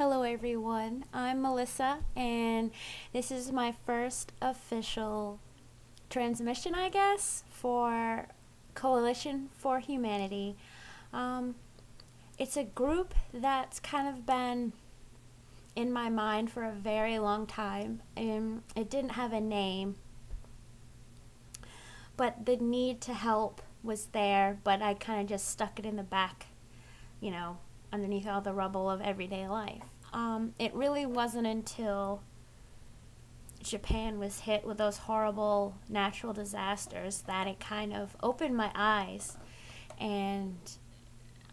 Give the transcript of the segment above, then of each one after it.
Hello everyone, I'm Melissa and this is my first official transmission, I guess, for Coalition for Humanity. Um, it's a group that's kind of been in my mind for a very long time, and it didn't have a name, but the need to help was there, but I kind of just stuck it in the back, you know, underneath all the rubble of everyday life. It really wasn't until Japan was hit with those horrible natural disasters that it kind of opened my eyes, and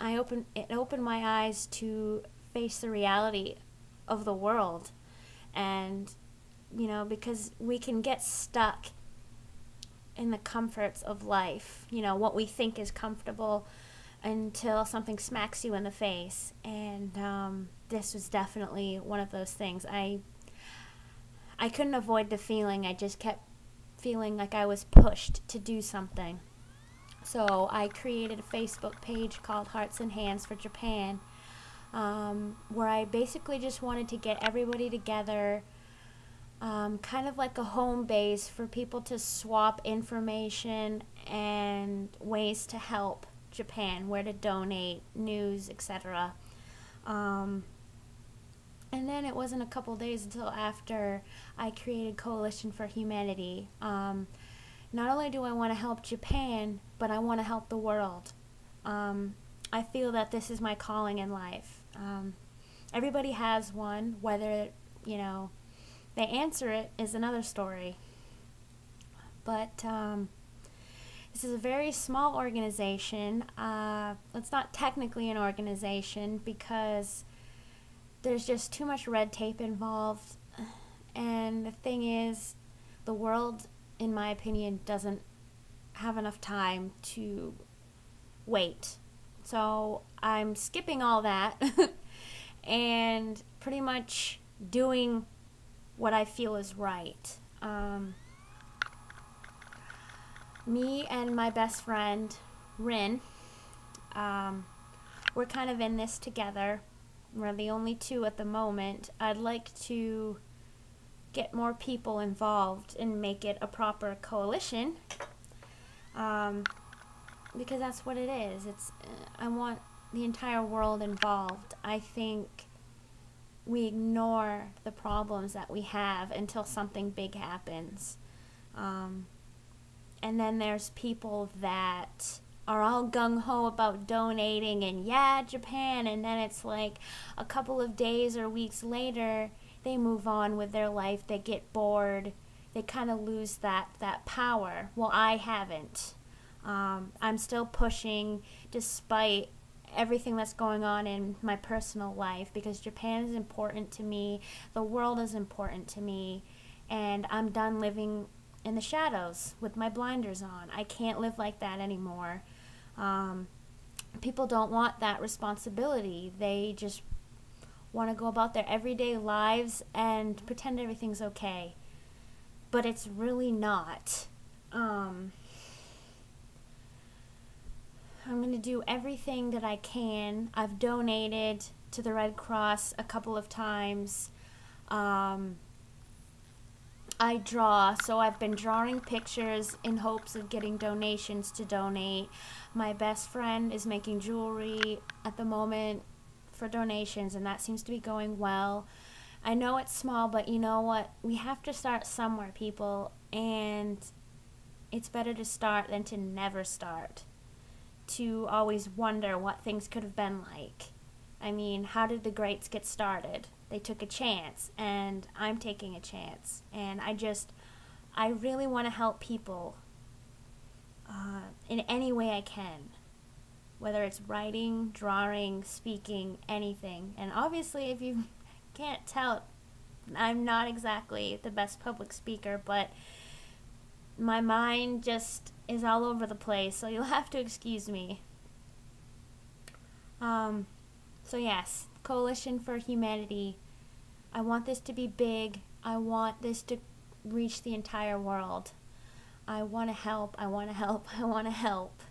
it opened my eyes to face the reality of the world. And because we can get stuck in the comforts of life, what we think is comfortable, until something smacks you in the face. And this was definitely one of those things. I couldn't avoid the feeling. I just kept feeling like I was pushed to do something. So I created a Facebook page called Hearts and Hands for Japan, where I basically just wanted to get everybody together, kind of like a home base for people to swap information and ways to help Japan, where to donate, news, etc. And then it wasn't a couple days until after I created Coalition for Humanity. Not only do I want to help Japan, but I want to help the world. I feel that this is my calling in life. Everybody has one. Whether, they answer it is another story. But this is a very small organization. It's not technically an organization because there's just too much red tape involved. And the thing is, the world, in my opinion, doesn't have enough time to wait. So I'm skipping all that and pretty much doing what I feel is right. Me and my best friend, Rin, we're kind of in this together. We're the only two at the moment. I'd like to get more people involved and make it a proper coalition, because that's what it is. I want the entire world involved. I think we ignore the problems that we have until something big happens. And then there's people that are all gung-ho about donating and Japan, and then it's like a couple of days or weeks later, they move on with their life, they get bored, they kind of lose that power. Well, I haven't. I'm still pushing despite everything that's going on in my personal life, because Japan is important to me, the world is important to me, and I'm done living in the shadows with my blinders on. I can't live like that anymore. People don't want that responsibility. They just want to go about their everyday lives and pretend everything's okay. But it's really not. I'm going to do everything that I can. I've donated to the Red Cross a couple of times. I draw, so I've been drawing pictures in hopes of getting donations to donate. My best friend is making jewelry at the moment for donations, and that seems to be going well. I know it's small, but you know what? We have to start somewhere, people, and it's better to start than to never start. To always wonder what things could have been like. I mean, how did the greats get started? They took a chance, and I'm taking a chance. And I really want to help people in any way I can. Whether it's writing, drawing, speaking, anything. And obviously, if you can't tell, I'm not exactly the best public speaker, but my mind just is all over the place, so you'll have to excuse me. So yes, Coalition for Humanity. I want this to be big. I want this to reach the entire world. I want to help. I want to help. I want to help.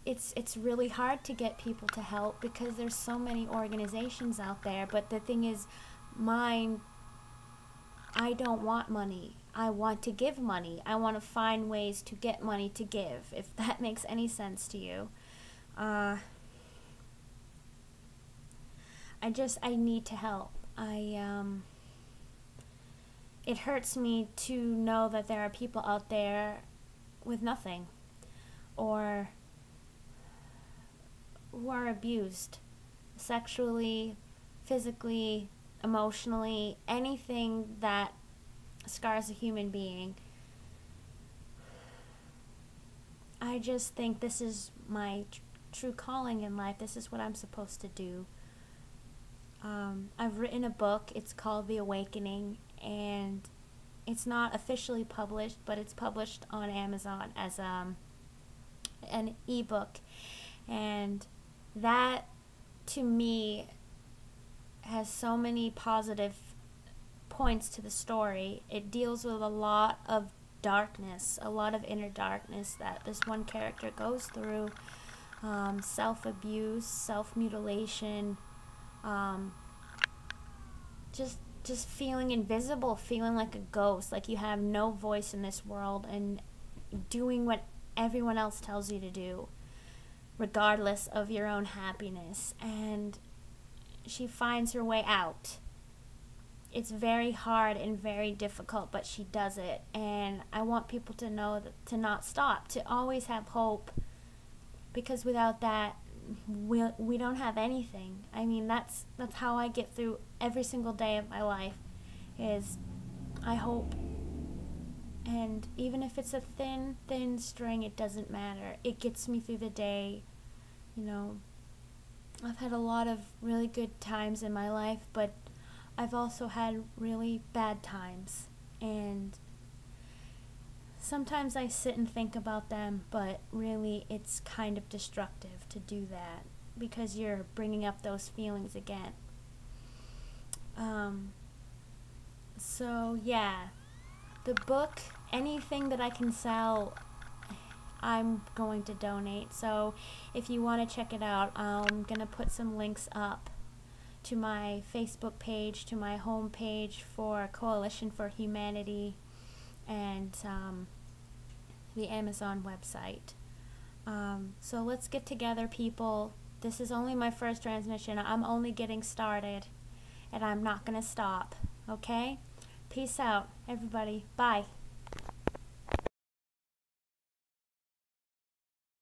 it's really hard to get people to help because there's so many organizations out there. But the thing is, mine, I don't want money. I want to give money. I want to find ways to get money to give, if that makes any sense to you. I need to help. It hurts me to know that there are people out there with nothing, or who are abused sexually, physically, emotionally, anything that scars a human being. I just think this is my true calling in life. This is what I'm supposed to do. I've written a book. It's called The Awakening, and it's not officially published, but it's published on Amazon as an ebook. And that, to me, has so many positive points to the story. It deals with a lot of darkness, a lot of inner darkness that this one character goes through. Self-abuse, self-mutilation, just feeling invisible, feeling like a ghost, like you have no voice in this world, and doing what everyone else tells you to do, regardless of your own happiness. And she finds her way out. It's very hard and very difficult, but she does it. And I want people to know that, to not stop, to always have hope, because without that, we don't have anything. I mean, that's how I get through every single day of my life, is I hope. And even if it's a thin string, it doesn't matter. It gets me through the day. You know, I've had a lot of really good times in my life, but I've also had really bad times. And sometimes I sit and think about them, but really it's kind of destructive to do that, because you're bringing up those feelings again. So yeah, the book, anything that I can sell, I'm going to donate. So if you want to check it out, I'm going to put some links up to my Facebook page, to my home page for Coalition for Humanity, and the Amazon website. So let's get together, people. This is only my first transmission. I'm only getting started, and I'm not going to stop. Okay? Peace out, everybody. Bye.